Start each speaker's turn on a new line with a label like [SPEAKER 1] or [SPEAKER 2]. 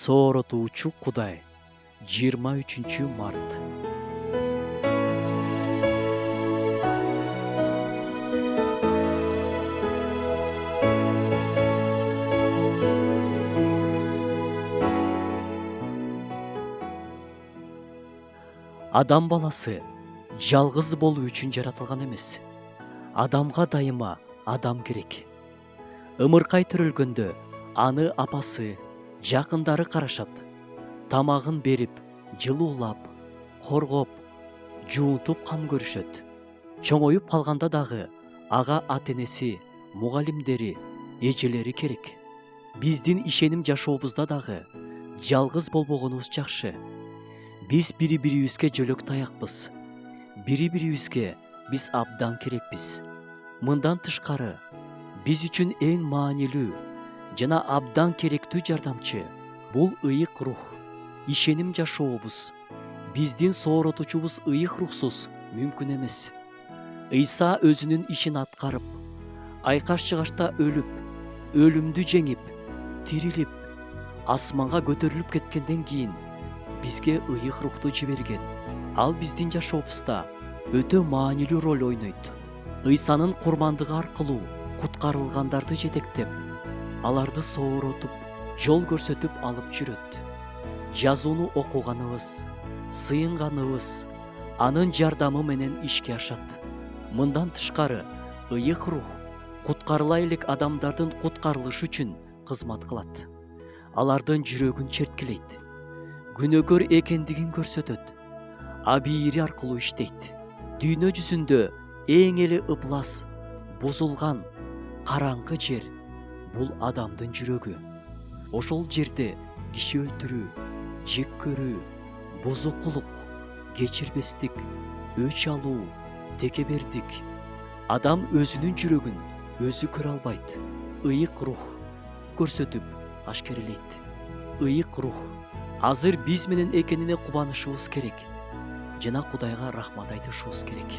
[SPEAKER 1] Сооротуучу Кудай. 23 март. Адам баласы жалгыз болуу үчүн жаратылган эмес. Адамга дайыма адам керек. Ымыркай төрөлгөндө аны апасы, жакындары карашат. Тамагын берип, жылуулап, коргоп, жуунтуп кам көрүшөт. Чоңоюп калганда дагы ага ата-энеси, мугалимдери, эжелери керек. Биздин ишеним жашообузда дагы жалгыз болбогонубуз жакшы. Биз бири-бирибизге жөлөк таякпыз. Бири-бирибизге биз абдан керекпиз. Мындан тышкары, биз үчүн эң маанилүү жана абдан керектүү жардамчы бул ыйык рух, ишеним жашообуз. Биздин сооротуучубуз ыйык рухсуз мүмкүн эмес. Ыйса өзүнүн ишин аткарып, айкаш-чыгашта өлүп, өлүмдү жеңип, тирилип, асманга көтөрүлүп кеткенден кийин бизге ыйык рухту жиберген. Ал биздин жашообузда өтө маанилүү роль ойнойт. Ыйсанын курмандыгы аркылуу куткарылгандарды жетектеп, аларды сооротуп, жол көрсөтүп алып жүрөт. Жазууну окуганыбыз, сыйынганыбыз анын жардамы менен ишке ашат. Мындан тышкары, ыйык рух куткарыла элек адамдардын куткарылышы үчүн кызмат кылат. Алардын жүрөгүн черткилейт, күнөөкөр экендигин көрсөтөт, абийири аркылуу иштейт. Дүйнө жүзүндө эң эле ыплас, бузулган, караңгы жер бул адамдын жүрөгү. Ошол жерде киши өлтүрүү, жек көрүү, бузукулук, кечирбестик, өч алуу, текебердик. Адам өзүнүн жүрөгүн өзү көрө албайт. Ыйык рух көрсөтүп ашкерелейт. Ыйык рух азыр биз менен экенине кубанышыбыз керек жана Кудайга рахмат айтышыбыз керек.